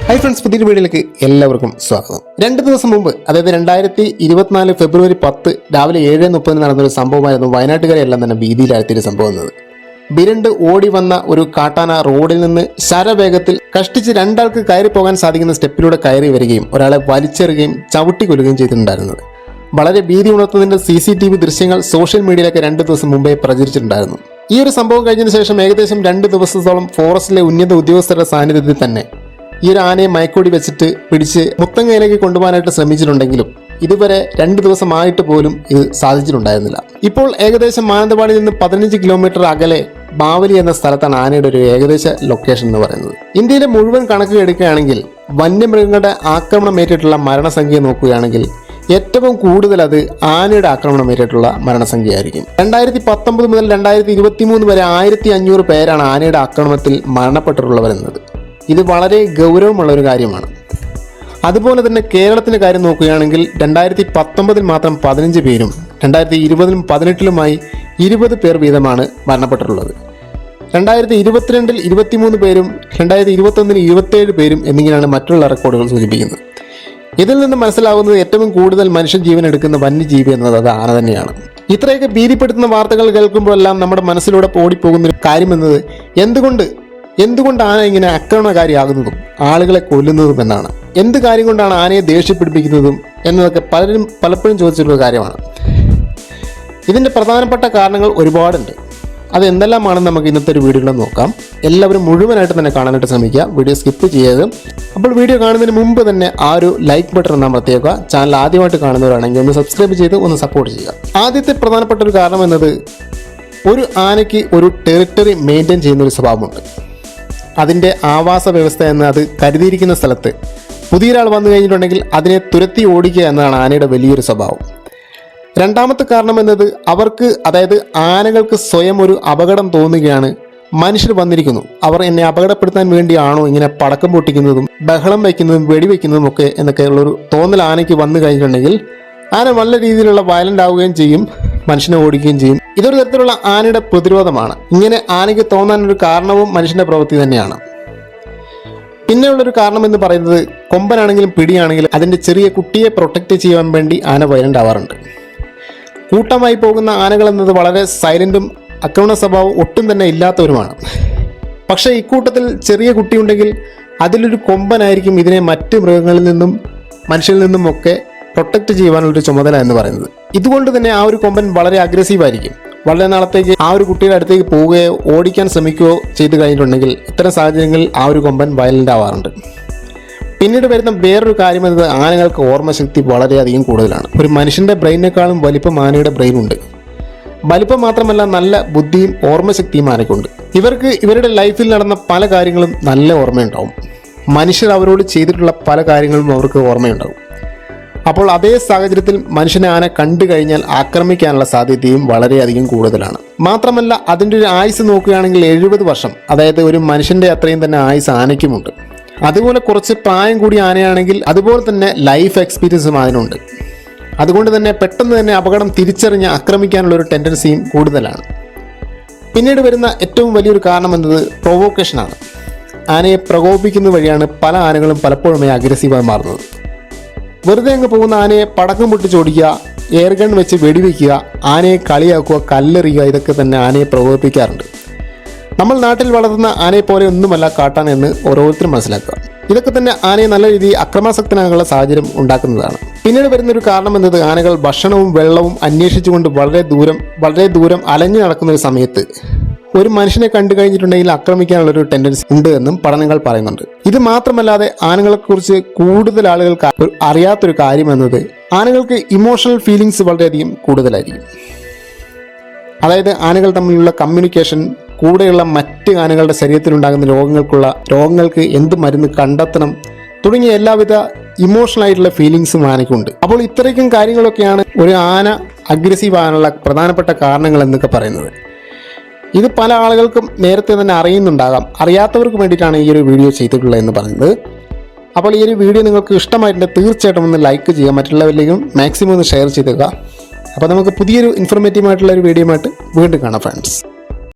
Hi friends, പുതിയൊരു വീഡിയോയിലേക്ക് എല്ലാവർക്കും സ്വാഗതം. 2 ദിവസം മുമ്പ്, അതായത് 2024 ഫെബ്രുവരി 10 രാവിലെ 7:30 നടന്നൊരു സംഭവമായിരുന്നു വയനാട്ടുകാരെല്ലാം തന്നെ ഭീതിയിലാഴ്ത്തിയൊരു സംഭവം എന്നത്. വിരണ്ട് ഓടി വന്ന ഒരു കാട്ടാന റോഡിൽ നിന്ന് ശരവേഗത്തിൽ കഷ്ടിച്ച് രണ്ടാൾക്ക് കയറി പോകാൻ സാധിക്കുന്ന സ്റ്റെപ്പിലൂടെ കയറി വരികയും ഒരാളെ വലിച്ചെറിയുകയും ചവിട്ടിക്കൊല്ലുകയും ചെയ്തിട്ടുണ്ടായിരുന്നത്. വളരെ ഭീതി ഉണർത്തുന്നതിന്റെ CCTV ദൃശ്യങ്ങൾ സോഷ്യൽ മീഡിയയിലൊക്കെ 2 ദിവസം മുമ്പേ പ്രചരിച്ചിട്ടുണ്ടായിരുന്നു. ഈ ഒരു സംഭവം കഴിഞ്ഞതിന് ശേഷം ഏകദേശം 2 ദിവസത്തോളം ഫോറസ്റ്റിലെ ഉന്നത ഉദ്യോഗസ്ഥരുടെ സാന്നിധ്യത്തിൽ തന്നെ ഈ ഒരു ആനയെ മയക്കൂടി വെച്ചിട്ട് പിടിച്ച് മുത്തങ്ങയിലേക്ക് കൊണ്ടുപോകാനായിട്ട് ശ്രമിച്ചിട്ടുണ്ടെങ്കിലും ഇതുവരെ 2 ദിവസമായിട്ട് പോലും ഇത് സാധിച്ചിട്ടുണ്ടായിരുന്നില്ല. ഇപ്പോൾ ഏകദേശം മാനന്തവാടിയിൽ നിന്ന് 15 കിലോമീറ്റർ അകലെ ബാവലി എന്ന സ്ഥലത്താണ് ആനയുടെ ഒരു ഏകദേശ ലൊക്കേഷൻ എന്ന് പറയുന്നത്. ഇന്ത്യയിലെ മുഴുവൻ കണക്ക് എടുക്കുകയാണെങ്കിൽ വന്യമൃഗങ്ങളുടെ ആക്രമണമേറ്റിട്ടുള്ള മരണസംഖ്യ നോക്കുകയാണെങ്കിൽ ഏറ്റവും കൂടുതൽ അത് ആനയുടെ ആക്രമണമേറ്റിട്ടുള്ള മരണസംഖ്യയായിരിക്കും. 2019 മുതൽ 2023 വരെ 1500 പേരാണ് ആനയുടെ ആക്രമണത്തിൽ മരണപ്പെട്ടിട്ടുള്ളവരെന്നത്. ഇത് വളരെ ഗൗരവമുള്ള ഒരു കാര്യമാണ്. അതുപോലെ തന്നെ കേരളത്തിൻ്റെ കാര്യം നോക്കുകയാണെങ്കിൽ 2019 മാത്രം 15 പേരും 2020 18 20 പേർ വീതമാണ് മരണപ്പെട്ടിട്ടുള്ളത്. 2022 23 പേരും 2021 27 പേരും എന്നിങ്ങനെയാണ് മറ്റുള്ള റെക്കോർഡുകൾ സൂചിപ്പിക്കുന്നത്. ഇതിൽ നിന്ന് മനസ്സിലാവുന്നത് ഏറ്റവും കൂടുതൽ മനുഷ്യജീവൻ എടുക്കുന്ന വന്യജീവി എന്നത് അത് ആന തന്നെയാണ്. ഇത്രയൊക്കെ ഭീതിപ്പെടുത്തുന്ന വാർത്തകൾ കേൾക്കുമ്പോഴെല്ലാം നമ്മുടെ മനസ്സിലൂടെ ഓടിപ്പോകുന്ന ഒരു കാര്യമെന്നത് എന്തുകൊണ്ട് ആന ഇങ്ങനെ ആക്രമണകാരിയാകുന്നതും ആളുകളെ കൊല്ലുന്നതും എന്നാണ്. എന്ത് കാര്യം കൊണ്ടാണ് ആനയെ ദേഷ്യപ്പിടിപ്പിക്കുന്നതും എന്നതൊക്കെ പലപ്പോഴും ചോദിച്ചിട്ടുള്ള കാര്യമാണ്. ഇതിൻ്റെ പ്രധാനപ്പെട്ട കാരണങ്ങൾ ഒരുപാടുണ്ട്. അത് എന്തെല്ലാമാണെന്ന് നമുക്ക് ഇന്നത്തെ ഒരു വീഡിയോയിൽ നോക്കാം. എല്ലാവരും മുഴുവനായിട്ട് തന്നെ കാണാനായിട്ട് ശ്രമിക്കുക, വീഡിയോ സ്കിപ്പ് ചെയ്യരുത്. അപ്പോൾ വീഡിയോ കാണുന്നതിന് മുമ്പ് തന്നെ ആ ഒരു ലൈക്ക് ബട്ടൺ ഒന്ന് അമർത്തിയേക്കുക. ചാനൽ ആദ്യമായിട്ട് കാണുന്നവരാണെങ്കിൽ ഒന്ന് സബ്സ്ക്രൈബ് ചെയ്ത് ഒന്ന് സപ്പോർട്ട് ചെയ്യുക. ആദ്യത്തെ പ്രധാനപ്പെട്ട ഒരു കാരണം എന്നത് ഒരു ആനയ്ക്ക് ഒരു ടെറിട്ടറി മെയിൻറ്റെയിൻ ചെയ്യുന്ന ഒരു സ്വഭാവമുണ്ട്. അതിൻ്റെ ആവാസ വ്യവസ്ഥ എന്ന് അത് കരുതിയിരിക്കുന്ന സ്ഥലത്ത് പുതിയൊരാൾ വന്നു കഴിഞ്ഞിട്ടുണ്ടെങ്കിൽ അതിനെ തുരത്തി ഓടിക്കുക എന്നതാണ് ആനയുടെ വലിയൊരു സ്വഭാവം. രണ്ടാമത്തെ കാരണം എന്നത് അതായത് ആനകൾക്ക് സ്വയം ഒരു അപകടം തോന്നുകയാണ്. മനുഷ്യർ വന്നിരിക്കുന്നു, അവർ എന്നെ അപകടപ്പെടുത്താൻ വേണ്ടിയാണോ ഇങ്ങനെ പടക്കം പൊട്ടിക്കുന്നതും ബഹളം വയ്ക്കുന്നതും വെടിവെക്കുന്നതും ഒക്കെ എന്നൊക്കെയുള്ളൊരു തോന്നൽ ആനയ്ക്ക് വന്നു കഴിഞ്ഞിട്ടുണ്ടെങ്കിൽ ആന നല്ല രീതിയിലുള്ള വയലൻ്റ് ആവുകയും ചെയ്യും, മനുഷ്യനെ ഓടിക്കുകയും ചെയ്യും. ഇതൊരു തരത്തിലുള്ള ആനയുടെ പ്രതിരോധമാണ്. ഇങ്ങനെ ആനയ്ക്ക് തോന്നാനൊരു കാരണവും മനുഷ്യന്റെ പ്രവൃത്തി തന്നെയാണ്. പിന്നെയുള്ളൊരു കാരണം എന്ന് പറയുന്നത് കൊമ്പനാണെങ്കിലും പിടിയാണെങ്കിലും അതിൻ്റെ ചെറിയ കുട്ടിയെ പ്രൊട്ടക്റ്റ് ചെയ്യാൻ വേണ്ടി ആന വയലൻ്റ് ആവാറുണ്ട്. കൂട്ടമായി പോകുന്ന ആനകൾ എന്നത് വളരെ സൈലൻറ്റും ആക്രമണ സ്വഭാവം ഒട്ടും തന്നെ ഇല്ലാത്തവരുമാണ്. പക്ഷേ ഇക്കൂട്ടത്തിൽ ചെറിയ കുട്ടിയുണ്ടെങ്കിൽ അതിലൊരു കൊമ്പനായിരിക്കും ഇതിനെ മറ്റ് മൃഗങ്ങളിൽ നിന്നും മനുഷ്യരിൽ നിന്നും ഒക്കെ പ്രൊട്ടക്റ്റ് ചെയ്യുവാനുള്ളൊരു ചുമതല എന്ന് പറയുന്നത്. ഇതുകൊണ്ട് തന്നെ ആ ഒരു കൊമ്പൻ വളരെ അഗ്രസീവായിരിക്കും. വളരെ നാളത്തേക്ക് ആ ഒരു കുട്ടിയുടെ അടുത്തേക്ക് പോവുകയോ ഓടിക്കാൻ ശ്രമിക്കുകയോ ചെയ്തു കഴിഞ്ഞിട്ടുണ്ടെങ്കിൽ ഇത്തരം സാഹചര്യങ്ങളിൽ ആ ഒരു കൊമ്പൻ വയലൻ്റ് ആവാറുണ്ട്. പിന്നീട് വരുന്ന വേറൊരു കാര്യം എന്നത് ആനകൾക്ക് ഓർമ്മശക്തി വളരെയധികം കൂടുതലാണ്. ഒരു മനുഷ്യൻ്റെ ബ്രെയിനേക്കാളും വലിപ്പം ആനയുടെ ബ്രെയിനുണ്ട്. വലിപ്പം മാത്രമല്ല, നല്ല ബുദ്ധിയും ഓർമ്മശക്തിയും ആനയ്ക്കുണ്ട്. ഇവർക്ക് ഇവരുടെ ലൈഫിൽ നടന്ന പല കാര്യങ്ങളും നല്ല ഓർമ്മയുണ്ടാവും. മനുഷ്യർ അവരോട് ചെയ്തിട്ടുള്ള പല കാര്യങ്ങളും അവർക്ക് ഓർമ്മയുണ്ടാവും. അപ്പോൾ അതേ സാഹചര്യത്തിൽ മനുഷ്യനെ ആന കണ്ടു കഴിഞ്ഞാൽ ആക്രമിക്കാനുള്ള സാധ്യതയും വളരെയധികം കൂടുതലാണ്. മാത്രമല്ല, അതിൻ്റെ ഒരു ആയുസ് നോക്കുകയാണെങ്കിൽ 70 വർഷം, അതായത് ഒരു മനുഷ്യൻ്റെ അത്രയും തന്നെ ആയുസ് ആനയ്ക്കുമുണ്ട്. അതുപോലെ കുറച്ച് പ്രായം കൂടിയ ആനയാണെങ്കിൽ അതുപോലെ തന്നെ ലൈഫ് എക്സ്പീരിയൻസും അതിനുണ്ട്. അതുകൊണ്ട് തന്നെ പെട്ടെന്ന് തന്നെ അപകടം തിരിച്ചറിഞ്ഞ് ആക്രമിക്കാനുള്ളൊരു ടെൻഡൻസിയും കൂടുതലാണ്. പിന്നീട് വരുന്ന ഏറ്റവും വലിയൊരു കാരണം എന്നത് പ്രൊവോക്കേഷനാണ്. ആനയെ പ്രകോപിക്കുന്നത് വഴിയാണ് പല ആനകളും പലപ്പോഴും അഗ്രസീവായി മാറുന്നത്. വെറുതെ അങ്ങ് പോകുന്ന ആനയെ പടക്കം പൊട്ടിച്ചോടിക്കുക, എയർ ഗൺ വെച്ച് വെടിവെക്കുക, ആനയെ കളിയാക്കുക, കല്ലെറിയുക, ഇതൊക്കെ തന്നെ ആനയെ പ്രകോപിപ്പിക്കാറുണ്ട്. നമ്മൾ നാട്ടിൽ വളർത്തുന്ന ആനയെ പോലെ ഒന്നുമല്ല കാട്ടാന എന്ന് ഓരോരുത്തരും മനസ്സിലാക്കുക. ഇതൊക്കെ തന്നെ ആനയെ നല്ല രീതിയിൽ അക്രമാസക്തനാകാനുള്ള സാഹചര്യം ഉണ്ടാക്കുന്നതാണ്. പിന്നീട് വരുന്നൊരു കാരണം എന്നത് ആനകൾ ഭക്ഷണവും വെള്ളവും അന്വേഷിച്ചുകൊണ്ട് വളരെ ദൂരം അലഞ്ഞു നടക്കുന്ന ഒരു സമയത്ത് ഒരു മനുഷ്യനെ കണ്ടു കഴിഞ്ഞിട്ടുണ്ടെങ്കിൽ ആക്രമിക്കാനുള്ളൊരു ടെൻഡൻസി ഉണ്ട് എന്നും പഠനങ്ങൾ പറയുന്നുണ്ട്. ഇത് മാത്രമല്ലാതെ ആനകളെക്കുറിച്ച് കൂടുതൽ ആളുകൾക്ക് അറിയാത്തൊരു കാര്യം എന്നത് ആനകൾക്ക് ഇമോഷണൽ ഫീലിങ്സ് വളരെയധികം കൂടുതലായിരിക്കും. അതായത് ആനകൾ തമ്മിലുള്ള കമ്മ്യൂണിക്കേഷൻ, കൂടെയുള്ള മറ്റ് ആനകളുടെ ശരീരത്തിലുണ്ടാകുന്ന രോഗങ്ങൾക്ക് എന്ത് മരുന്ന് കണ്ടെത്തണം തുടങ്ങിയ എല്ലാവിധ ഇമോഷണൽ ആയിട്ടുള്ള ഫീലിങ്സും ആനയ്ക്കുണ്ട്. അപ്പോൾ ഇത്രയ്ക്കും കാര്യങ്ങളൊക്കെയാണ് ഒരു ആന അഗ്രസീവ് ആകാനുള്ള പ്രധാനപ്പെട്ട കാരണങ്ങൾ എന്നൊക്കെ പറയുന്നത്. ഇത് പല ആളുകൾക്കും നേരത്തെ തന്നെ അറിയുന്നുണ്ടാകാം. അറിയാത്തവർക്ക് വേണ്ടിയിട്ടാണ് ഈ ഒരു വീഡിയോ ചെയ്തിട്ടുള്ളത് എന്ന് പറയുന്നത്. അപ്പോൾ ഈ ഒരു വീഡിയോ നിങ്ങൾക്ക് ഇഷ്ടമായിട്ടുണ്ടെങ്കിൽ തീർച്ചയായിട്ടും ഒന്ന് ലൈക്ക് ചെയ്യുക, മറ്റുള്ളവരിലേക്കും മാക്സിമം ഒന്ന് ഷെയർ ചെയ്തേക്കുക. അപ്പോൾ നമുക്ക് പുതിയൊരു ഇൻഫോർമേറ്റീവ് ആയിട്ടുള്ള ഒരു വീഡിയോ ആയിട്ട് വീണ്ടും കാണാം ഫ്രണ്ട്സ്.